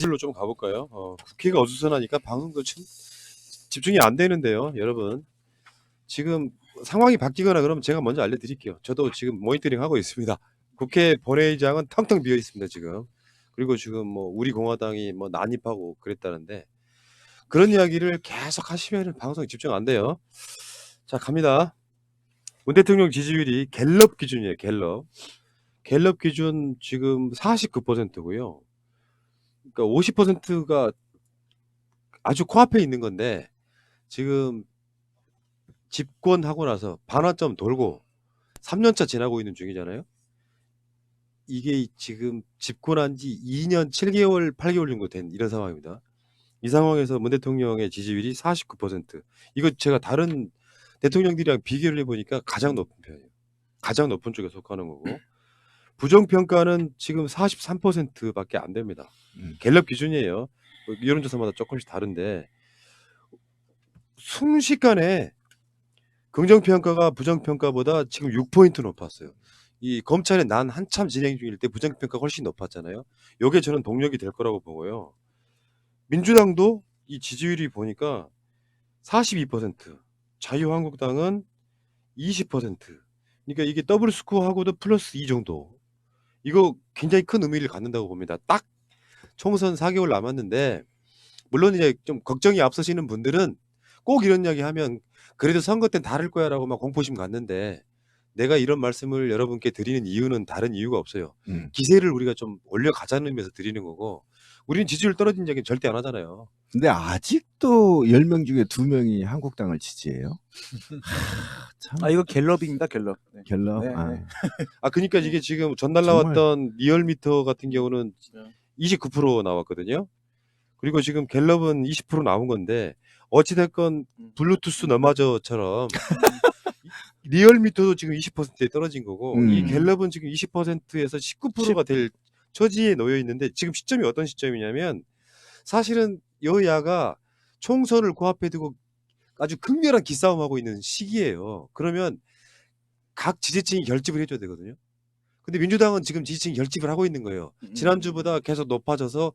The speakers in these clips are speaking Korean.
실로 좀 가볼까요? 국회가 어수선하니까 방송도 참 집중이 안 되는데요, 여러분. 지금 상황이 바뀌거나 그러면 제가 먼저 알려드릴게요. 저도 지금 모니터링 하고 있습니다. 국회 본회의장은 텅텅 비어 있습니다, 지금. 그리고 지금 뭐 우리 공화당이 뭐 난입하고 그랬다는데 그런 이야기를 계속 하시면 방송에 집중 안 돼요. 자, 갑니다. 문 대통령 지지율이 갤럽 기준이에요, 갤럽. 갤럽 기준 지금 49%고요. 그러니까 50%가 아주 코앞에 있는 건데 지금 집권하고 나서 반환점 돌고 3년차 지나고 있는 중이잖아요. 이게 지금 집권한 지 2년 7개월, 8개월 정도 된 이런 상황입니다. 이 상황에서 문 대통령의 지지율이 49%. 이거 제가 다른 대통령들이랑 비교를 해보니까 가장 높은 편이에요. 가장 높은 쪽에 속하는 거고. 부정평가는 지금 43%밖에 안 됩니다. 갤럽 기준이에요. 뭐 여론조사마다 조금씩 다른데 순식간에 긍정평가가 부정평가보다 지금 6포인트 높았어요. 이 검찰의 난 한참 진행 중일 때 부정평가가 훨씬 높았잖아요. 요게 저는 동력이 될 거라고 보고요. 민주당도 이 지지율이 보니까 42%, 자유한국당은 20%. 그러니까 이게 더블 스코어하고도 플러스 2 정도. 이거 굉장히 큰 의미를 갖는다고 봅니다. 딱 총선 4개월 남았는데 물론 이제 좀 걱정이 앞서시는 분들은 꼭 이런 이야기 하면 그래도 선거 땐 다를 거야라고 막 공포심 갖는데 내가 이런 말씀을 여러분께 드리는 이유는 다른 이유가 없어요. 기세를 우리가 좀 올려가자는 의미에서 드리는 거고 우리는 지지율 떨어진 이야기는 절대 안 하잖아요. 근데 아직도 10명 중에 2명이 한국당을 지지해요? 참. 이거 갤럽입니다, 갤럽. 네. 갤럽. 네, 네. 그러니까 이게 지금 전날 정말. 나왔던 리얼미터 같은 경우는 29% 나왔거든요. 그리고 지금 갤럽은 20% 나온 건데 어찌됐건 블루투스 너마저처럼 리얼미터도 지금 20%에 떨어진 거고 이 갤럽은 지금 20%에서 19%가 될 처지에 놓여 있는데 지금 시점이 어떤 시점이냐면 사실은 여야가 총선을 코앞에 두고 아주 극렬한 기싸움하고 있는 시기예요. 그러면 각 지지층이 결집을 해줘야 되거든요. 근데 민주당은 지금 지지층이 결집을 하고 있는 거예요. 지난주보다 계속 높아져서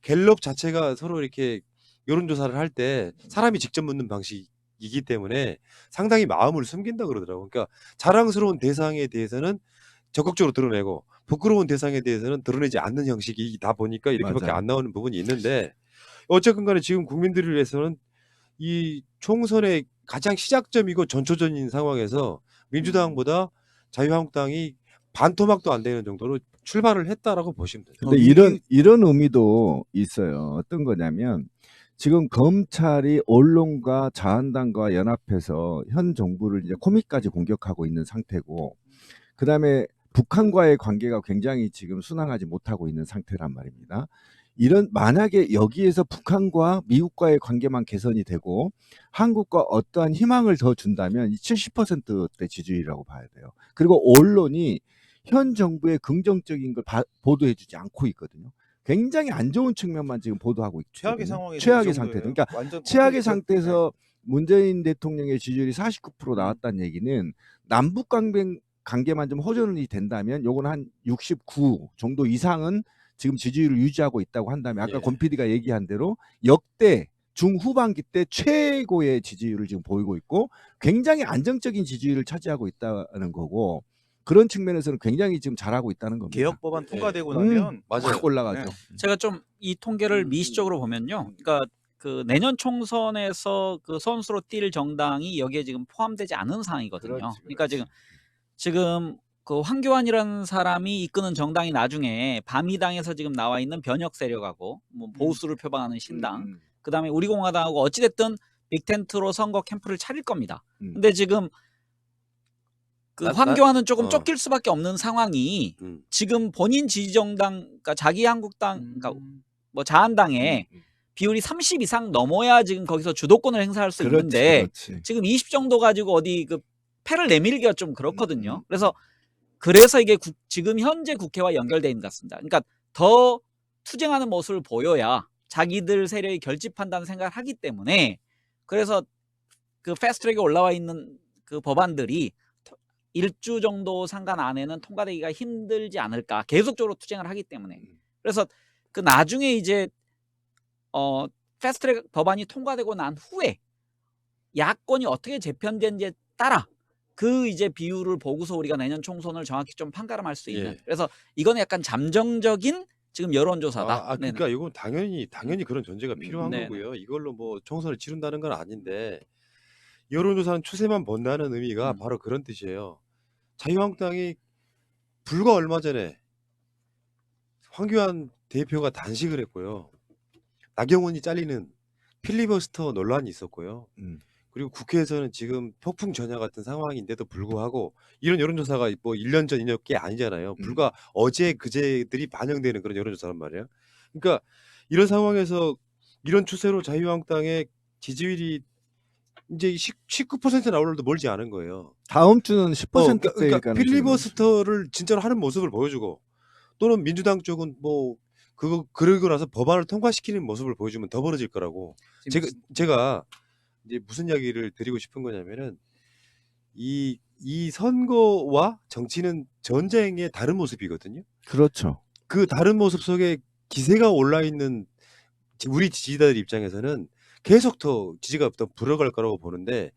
갤럽 자체가 서로 이렇게 여론조사를 할 때 사람이 직접 묻는 방식이기 때문에 상당히 마음을 숨긴다 그러더라고요. 그러니까 자랑스러운 대상에 대해서는 적극적으로 드러내고 부끄러운 대상에 대해서는 드러내지 않는 형식이다 보니까 이렇게밖에 맞아요. 안 나오는 부분이 있는데 어쨌든 간에 지금 국민들을 위해서는 이 총선의 가장 시작점이고 전초전인 상황에서 민주당보다 자유한국당이 반토막도 안 되는 정도로 출발을 했다라고 보시면 돼요. 근데 이런 의미도 있어요. 어떤 거냐면 지금 검찰이 언론과 자한당과 연합해서 현 정부를 이제 코미까지 공격하고 있는 상태고 그다음에 북한과의 관계가 굉장히 지금 순항하지 못하고 있는 상태란 말입니다. 만약에 여기에서 북한과 미국과의 관계만 개선이 되고 한국과 어떠한 희망을 더 준다면 70%대 지지율이라고 봐야 돼요. 그리고 언론이 현 정부의 긍정적인 걸 보도해주지 않고 있거든요. 굉장히 안 좋은 측면만 지금 보도하고 있죠. 최악의 상황이 최악의 상태. 그러니까 최악의 상태에서 문재인 대통령의 지지율이 49% 나왔다는 얘기는 남북 관계만 좀 호전이 된다면 요건 한 69 정도 이상은 지금 지지율을 유지하고 있다고 한다면 아까 권 PD가 얘기한 대로 역대 중후반기 때 최고의 지지율을 지금 보이고 있고 굉장히 안정적인 지지율을 차지하고 있다는 거고 그런 측면에서는 굉장히 지금 잘하고 있다는 겁니다. 개혁 법안 통과되고 나면 확 올라가죠. 제가 좀 이 통계를 미시적으로 보면요. 그러니까 그 내년 총선에서 그 선수로 뛸 정당이 여기에 지금 포함되지 않은 상황이거든요. 그렇지. 그러니까 지금 그 황교안이라는 사람이 이끄는 정당이 나중에 바미당에서 지금 나와 있는 변혁 세력하고 뭐 보수를 표방하는 신당, 그다음에 우리공화당하고 어찌됐든 빅텐트로 선거 캠프를 차릴 겁니다. 근데 지금 그 황교안은 조금 쫓길 수밖에 없는 상황이 지금 본인 지지정당, 그러니까 자기 한국당, 그러니까 뭐 자한당의 비율이 30 이상 넘어야 지금 거기서 주도권을 행사할 수 있는데 지금 20 정도 가지고 어디 그 패를 내밀기가 좀 그렇거든요. 그래서 이게 지금 현재 국회와 연결되어 있는 것 같습니다. 그러니까 더 투쟁하는 모습을 보여야 자기들 세력이 결집한다는 생각을 하기 때문에 그래서 그 패스트트랙에 올라와 있는 그 법안들이 일주 정도 상간 안에는 통과되기가 힘들지 않을까. 계속적으로 투쟁을 하기 때문에. 그래서 그 나중에 이제 패스트트랙 법안이 통과되고 난 후에 야권이 어떻게 재편된지에 따라 그 이제 비율을 보고서 우리가 내년 총선을 정확히 좀 판가름할 수 있는. 예. 그래서 이거는 약간 잠정적인 지금 여론조사다. 네네. 그러니까 이건 당연히 그런 전제가 필요한 네네. 거고요. 이걸로 뭐 총선을 치른다는 건 아닌데 여론조사는 추세만 본다는 의미가 바로 그런 뜻이에요. 자유한국당이 불과 얼마 전에 황교안 대표가 단식을 했고요. 나경원이 잘리는 필리버스터 논란이 있었고요. 그리고 국회에서는 지금 폭풍 전야 같은 상황인데도 불구하고 이런 여론조사가 뭐 1년 전, 2년 게 아니잖아요. 불과 어제 그제들이 반영되는 그런 여론조사란 말이에요. 그러니까 이런 상황에서 이런 추세로 자유한국당의 지지율이 이제 19% 나올 도 멀지 않은 거예요. 다음 주는 10%대일 그러니까 가능성이 필리버스터를 진짜로 하는 모습을 보여주고 또는 민주당 쪽은 뭐 그러고 나서 법안을 통과시키는 모습을 보여주면 더 벌어질 거라고. 제가 이제 무슨 이야기를 드리고 싶은 거냐면은 이 선거와 정치는 전쟁의 다른 모습이거든요. 그렇죠. 그 다른 모습 속에 기세가 올라 있는 우리 지지자들 입장에서는 계속 더 지지가 더 불어갈 거라고 보는데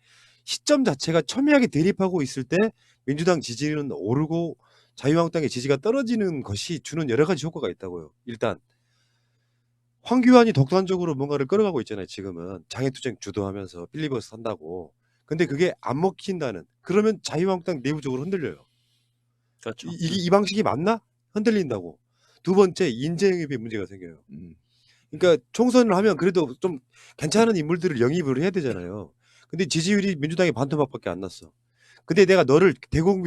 시점 자체가 첨예하게 대립하고 있을 때 민주당 지지는 오르고 자유한국당의 지지가 떨어지는 것이 주는 여러 가지 효과가 있다고요. 일단 황교안이 독단적으로 뭔가를 끌어가고 있잖아요. 지금은 장애투쟁 주도하면서 필리버스터 한다고. 근데 그게 안 먹힌다는. 그러면 자유한국당 내부적으로 흔들려요. 그렇죠. 이 방식이 맞나? 흔들린다고. 두 번째 인재영입에 문제가 생겨요. 그러니까 총선을 하면 그래도 좀 괜찮은 인물들을 영입을 해야 되잖아요. 근데 지지율이 민주당이 반토막밖에 안 났어. 근데 내가 너를 대구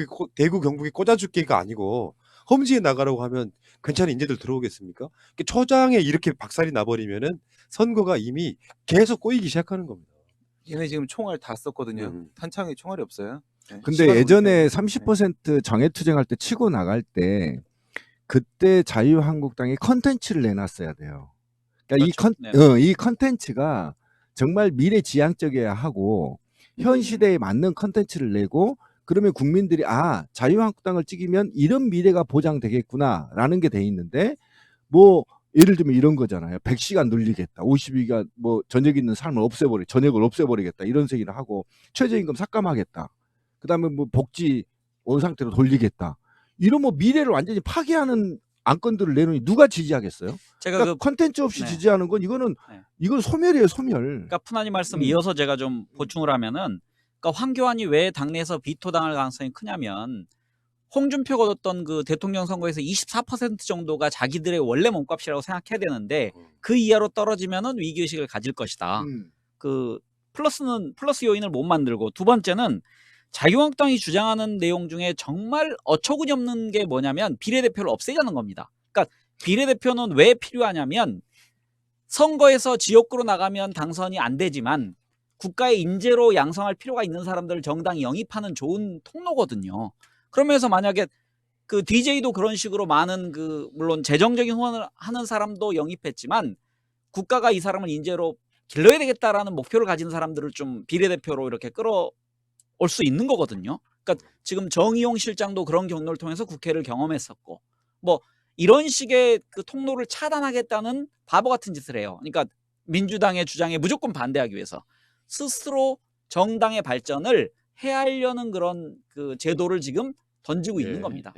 경북에 꽂아줄게가 아니고 험지에 나가라고 하면 괜찮은 인재들 들어오겠습니까? 초장에 이렇게 박살이 나버리면은 선거가 이미 계속 꼬이기 시작하는 겁니다. 얘네 지금 총알 다 썼거든요. 음. 탄창에 총알이 없어요. 네. 근데 시간 예전에 오기 때문에. 30% 정예투쟁할 때 치고 나갈 때 그때 자유한국당이 컨텐츠를 내놨어야 돼요. 그러니까 그렇죠. 이 컨텐츠가 정말 미래지향적이어야 하고 현 시대에 맞는 컨텐츠를 내고 그러면 국민들이 자유한국당을 찍으면 이런 미래가 보장되겠구나라는 게 돼 있는데 뭐 예를 들면 이런 거잖아요. 100시간 늘리겠다. 52시간 뭐 저녁 있는 삶을 저녁을 없애버리겠다. 이런 얘기를 하고 최저임금 삭감하겠다. 그다음에 뭐 복지 온 상태로 돌리겠다. 이런 뭐 미래를 완전히 파괴하는 안건들을 내놓으니 누가 지지하겠어요? 제가 그러니까 컨텐츠 없이 네. 지지하는 건 이건 소멸이에요, 소멸. 그러니까 푸나님 말씀 이어서 제가 좀 보충을 하면은, 그러니까 황교안이 왜 당내에서 비토당할 가능성이 크냐면 홍준표가 얻었던 그 대통령 선거에서 24% 정도가 자기들의 원래 몸값이라고 생각해야 되는데 그 이하로 떨어지면은 위기의식을 가질 것이다. 그 플러스 요인을 못 만들고, 두 번째는 자유한국당이 주장하는 내용 중에 정말 어처구니 없는 게 뭐냐면 비례대표를 없애자는 겁니다. 그러니까 비례대표는 왜 필요하냐면 선거에서 지역구로 나가면 당선이 안 되지만 국가의 인재로 양성할 필요가 있는 사람들을 정당이 영입하는 좋은 통로거든요. 그러면서 만약에 그 DJ도 그런 식으로 많은 물론 재정적인 후원을 하는 사람도 영입했지만 국가가 이 사람을 인재로 길러야 되겠다라는 목표를 가진 사람들을 좀 비례대표로 이렇게 끌어올 수 있는 거거든요. 그러니까 지금 정의용 실장도 그런 경로를 통해서 국회를 경험했었고, 뭐 이런 식의 그 통로를 차단하겠다는 바보 같은 짓을 해요. 그러니까 민주당의 주장에 무조건 반대하기 위해서 스스로 정당의 발전을 해하려는 그런 그 제도를 지금 던지고 있는 겁니다.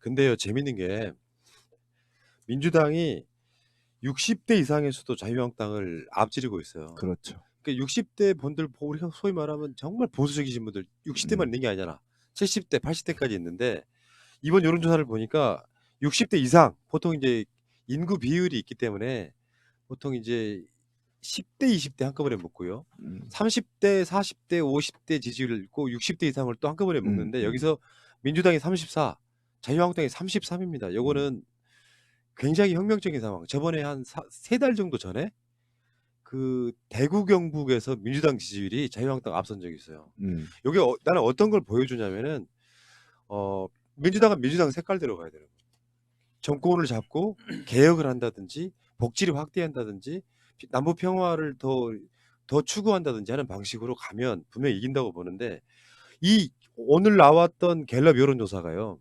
근데요, 재밌는 게 민주당이 60대 이상에서도 자유한국당을 앞지르고 있어요. 그렇죠. 그러니까 60대 분들 우리가 소위 말하면 정말 보수적이신 분들 60대만 있는 게 아니잖아. 70대, 80대까지 있는데 이번 여론조사를 보니까 60대 이상 보통 이제 인구 비율이 있기 때문에 보통 이제 10대, 20대 한꺼번에 묶고요. 30대, 40대, 50대 지지율을 있고 60대 이상을 또 한꺼번에 묶는데 여기서 민주당이 34, 자유한국당이 33입니다. 요거는 굉장히 혁명적인 상황. 저번에 한 3달 정도 전에 그 대구 경북에서 민주당 지지율이 자유한국당 앞선 적이 있어요. 요게 나는 어떤 걸 보여주냐면은 민주당은 민주당 색깔대로 가야 되는 거예요. 정권을 잡고 개혁을 한다든지 복지를 확대한다든지 남북 평화를 더 추구한다든지 하는 방식으로 가면 분명히 이긴다고 보는데 이 오늘 나왔던 갤럽 여론조사가요.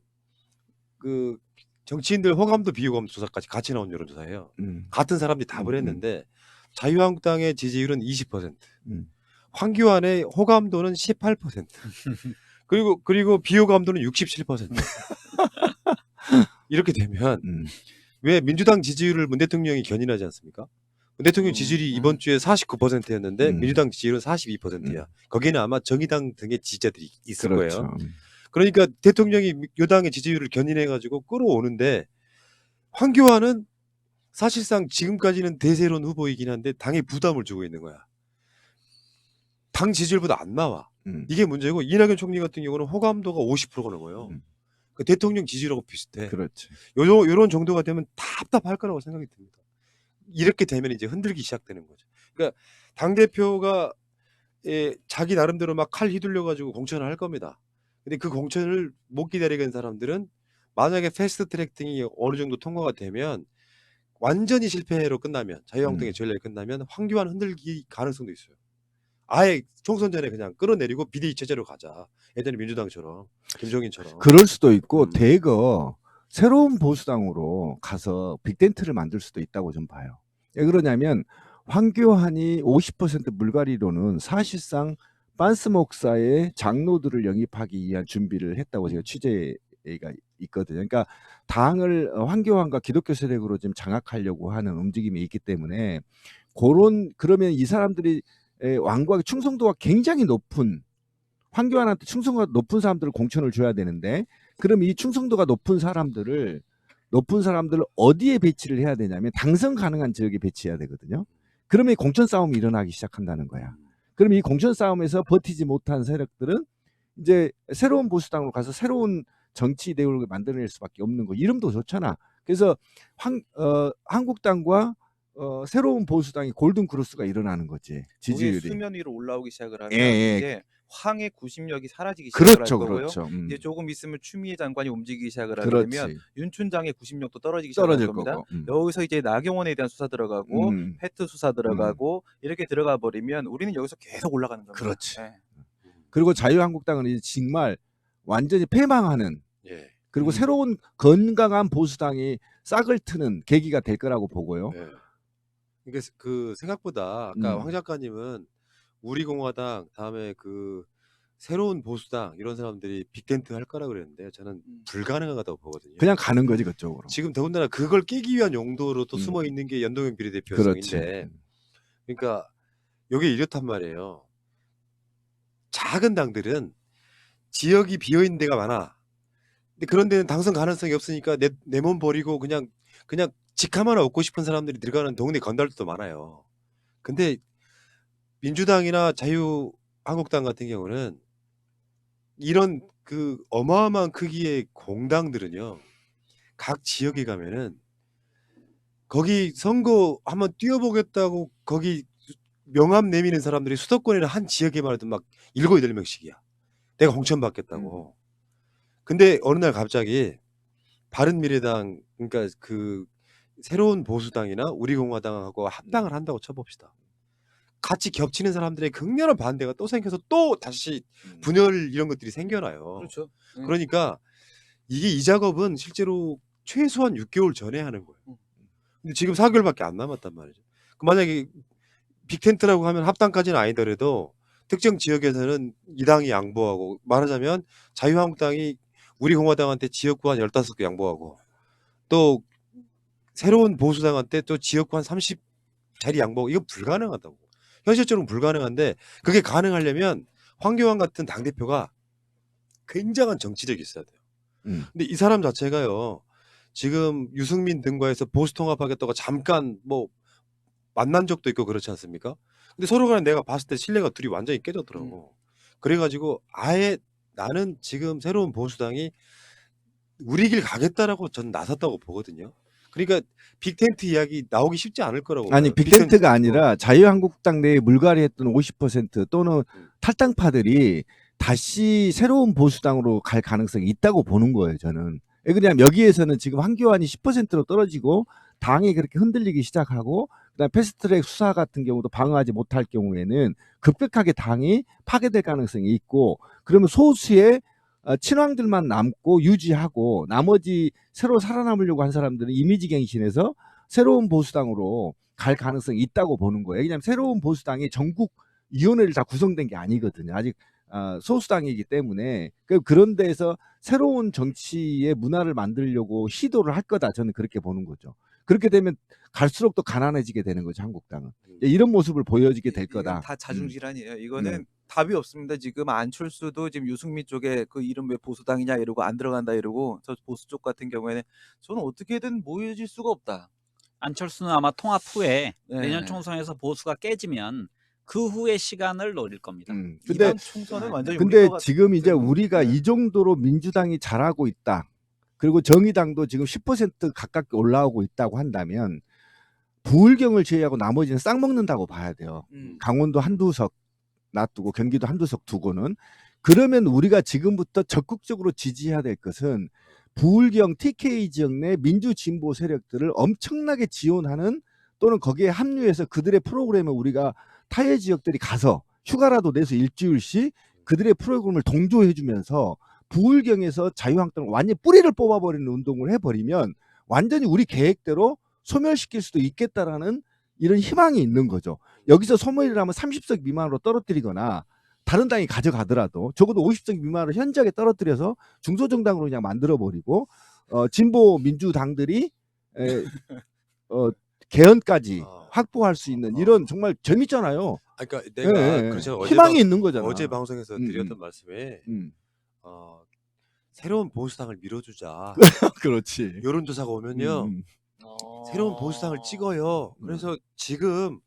그 정치인들 호감도 비호감 조사까지 같이 나온 여론조사예요. 같은 사람들이 답을 했는데 자유한국당의 지지율은 20%, 음. 황교안의 호감도는 18%, 그리고 비호감도는 67%. 이렇게 되면 왜 민주당 지지율을 문 대통령이 견인하지 않습니까? 문 대통령 지지율이 이번 주에 49%였는데 민주당 지지율은 42%야. 거기는 아마 정의당 등의 지지자들이 있을 그렇죠. 거예요. 그러니까 대통령이 여당의 지지율을 견인해가지고 끌어오는데 황교안은 사실상 지금까지는 대세론 후보이긴 한데 당에 부담을 주고 있는 거야. 당 지지율보다 안 나와. 이게 문제고 이낙연 총리 같은 경우는 호감도가 50%가 넘어요. 그 대통령 지지율하고 비슷해. 그렇지. 요런 정도가 되면 답답할 거라고 생각이 듭니다. 이렇게 되면 이제 흔들기 시작되는 거죠. 그러니까 당대표가 자기 나름대로 막 칼 휘둘려 가지고 공천을 할 겁니다. 근데 그 공천을 못 기다리는 사람들은 만약에 패스트 트랙 등이 어느 정도 통과가 되면 완전히 실패로 끝나면 자유한국당의 전략이 끝나면 황교안 흔들기 가능성도 있어요. 아예 총선 전에 그냥 끌어내리고 비대위 체제로 가자. 예전에 민주당처럼 김종인처럼. 그럴 수도 있고 대거 새로운 보수당으로 가서 빅텐트를 만들 수도 있다고 좀 봐요. 왜 그러냐면 황교안이 50% 물갈이로는 사실상 빤스 목사의 장로들을 영입하기 위한 준비를 했다고 제가 취재가 있거든요. 그러니까 당을 황교안과 기독교 세력으로 좀 장악하려고 하는 움직임이 있기 때문에 그러면 이 사람들이 왕과 충성도가 굉장히 높은 황교안한테 충성도가 높은 사람들을 공천을 줘야 되는데 그럼 이 충성도가 높은 사람들을 어디에 배치를 해야 되냐면 당선 가능한 지역에 배치해야 되거든요. 그러면 공천 싸움이 일어나기 시작한다는 거야. 그럼 이 공천 싸움에서 버티지 못한 세력들은 이제 새로운 보수당으로 가서 새로운 정치 대우를 만들어낼 수밖에 없는 거. 이름도 좋잖아. 그래서 한국당과 새로운 보수당이 골든 크로스가 일어나는 거지. 지지율이. 수면 위로 올라오기 시작을 하면 예. 이제 황의 구심력이 사라지기 시작을 그렇죠, 할 거고요. 그렇죠. 이제 조금 있으면 추미애 장관이 움직이기 시작을 하게 그렇지. 되면 윤춘장의 구심력도 떨어지기 시작할 떨어질 겁니다. 거고. 여기서 이제 나경원에 대한 수사 들어가고 페트 수사 들어가고 이렇게 들어가 버리면 우리는 여기서 계속 올라가는 겁니다. 그렇지. 예. 그리고 자유한국당은 이제 정말 완전히 패망하는 예. 그리고 새로운 건강한 보수당이 싹을 트는 계기가 될 거라고 보고요. 예. 그러니까 그 생각보다 아까 황 작가님은 우리공화당 다음에 그 새로운 보수당 이런 사람들이 빅텐트 할 거라 그랬는데 저는 불가능하다고 보거든요. 그냥 가는 거지 그쪽으로. 지금 더군다나 그걸 깨기 위한 용도로 또 숨어 있는 게 연동형 비례대표성인데, 그러니까 이게 이렇단 말이에요. 작은 당들은 지역이 비어 있는 데가 많아. 근데 그런 데는 당선 가능성이 없으니까 내 몸 버리고 그냥 직함 하나 얻고 싶은 사람들이 들어가는 동네 건달들도 많아요. 근데 민주당이나 자유한국당 같은 경우는 이런 그 어마어마한 크기의 공당들은요, 각 지역에 가면은 거기 선거 한번 뛰어보겠다고 거기 명함 내미는 사람들이 수도권에는 한 지역에만 해도 막 7, 8명씩이야. 내가 공천 받겠다고. 근데 어느 날 갑자기 바른미래당, 그러니까 그 새로운 보수당이나 우리공화당하고 합당을 한다고 쳐봅시다. 같이 겹치는 사람들의 극렬한 반대가 또 생겨서 또 다시 분열 이런 것들이 생겨나요. 그렇죠. 그러니까 이 작업은 실제로 최소한 6개월 전에 하는 거예요. 근데 지금 4개월밖에 안 남았단 말이죠. 만약에 빅텐트라고 하면 합당까지는 아니더라도 특정 지역에서는 이 당이 양보하고, 말하자면 자유한국당이 우리공화당한테 지역구 한 15개 양보하고 또 새로운 보수당한테 또 지역구 한 30자리 양보하고, 이거 불가능하다고. 현실적으로 불가능한데 그게 가능하려면 황교안 같은 당대표가 굉장한 정치력이 있어야 돼요. 근데 이 사람 자체가요, 지금 유승민 등과해서 보수 통합하겠다고 잠깐 뭐 만난 적도 있고 그렇지 않습니까? 근데 서로 간에 내가 봤을 때 신뢰가 둘이 완전히 깨졌더라고. 그래가지고 아예 나는 지금 새로운 보수당이 우리 길 가겠다라고 저는 나섰다고 보거든요. 그러니까 빅텐트 이야기 나오기 쉽지 않을 거라고. 아니 봐요. 빅텐트가 아니라 자유한국당 내에 물갈이했던 50% 또는 탈당파들이 다시 새로운 보수당으로 갈 가능성이 있다고 보는 거예요. 저는. 왜 그러냐면 여기에서는 지금 황교안이 10%로 떨어지고 당이 그렇게 흔들리기 시작하고 그다음에 패스트트랙 수사 같은 경우도 방어하지 못할 경우에는 급격하게 당이 파괴될 가능성이 있고, 그러면 소수의 친왕들만 남고 유지하고 나머지 새로 살아남으려고 한 사람들은 이미지 갱신해서 새로운 보수당으로 갈 가능성이 있다고 보는 거예요. 왜냐하면 새로운 보수당이 전국 위원회를 다 구성된 게 아니거든요. 아직 소수당이기 때문에 그런 데에서 새로운 정치의 문화를 만들려고 시도를 할 거다. 저는 그렇게 보는 거죠. 그렇게 되면 갈수록 또 가난해지게 되는 거죠. 한국당은. 이런 모습을 보여지게 될 이건 거다. 다 자중질환이에요. 이거는 네. 답이 없습니다. 지금 안철수도 지금 유승민 쪽에 그 이름 왜 보수당이냐 이러고 안 들어간다 이러고 저 보수 쪽 같은 경우에는 저는 어떻게든 모여질 수가 없다. 안철수는 아마 통합 후에 네. 내년 총선에서 보수가 깨지면 그 후의 시간을 노릴 겁니다. 근데 이번 총선은 완전히 근데 우리가 지금 이제 우리가 네. 이 정도로 민주당이 잘하고 있다. 그리고 정의당도 지금 10% 가깝게 올라오고 있다고 한다면 부울경을 제외하고 나머지는 싹 먹는다고 봐야 돼요. 강원도 한두 석 놔두고 경기도 한두 석 두고는. 그러면 우리가 지금부터 적극적으로 지지해야 될 것은 부울경 TK 지역 내 민주진보 세력들을 엄청나게 지원하는 또는 거기에 합류해서 그들의 프로그램을 우리가 타의 지역들이 가서 휴가라도 내서 일주일씩 그들의 프로그램을 동조해주면서 부울경에서 자유한국당을 완전히 뿌리를 뽑아버리는 운동을 해버리면 완전히 우리 계획대로 소멸시킬 수도 있겠다라는 이런 희망이 있는 거죠. 여기서 소멸이라면 30석 미만으로 떨어뜨리거나 다른 당이 가져가더라도 적어도 50석 미만으로 현저하게 떨어뜨려서 중소정당으로 그냥 만들어버리고 진보 민주당들이 개헌까지 확보할 수 있는 이런 정말 재밌잖아요. 그러니까 내가 그렇죠. 희망이 있는 거잖아. 어제 방송에서 드렸던 말씀에 새로운 보수당을 밀어주자. 그렇지. 여론조사가 오면요. 새로운 보수당을 찍어요. 그래서 지금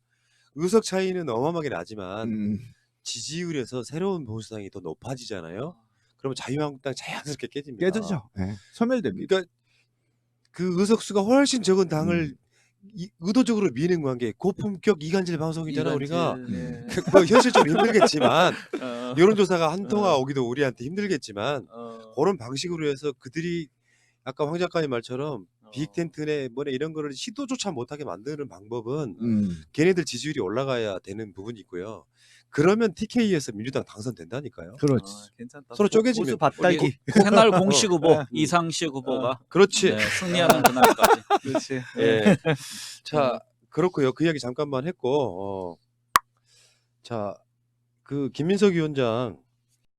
의석 차이는 어마어마하게 나지만 지지율에서 새로운 보수당이 더 높아지잖아요. 그러면 자유한국당 자연스럽게 깨집니다. 깨지죠. 네. 소멸됩니다. 그러니까 그 의석수가 훨씬 적은 당을 의도적으로 미는 관계, 고품격 이간질 방송이잖아. 우리가 뭐 현실적으로 힘들겠지만 여론조사가 한 통화 오기도 우리한테 힘들겠지만 그런 방식으로 해서 그들이 아까 황 작가님 말처럼 빅텐트네 뭐네 이런 거를 시도조차 못하게 만드는 방법은 걔네들 지지율이 올라가야 되는 부분이 있고요. 그러면 TK에서 민주당 당선된다니까요. 그렇지. 괜찮다. 서로 쪼개지면 보수 밭달기. 새날 공식 후보 이상식 후보가 그렇지. 승리하는 그날까지. 그렇지. 예. 자, 그렇고요. 그 이야기 잠깐만 했고 자, 그 김민석 위원장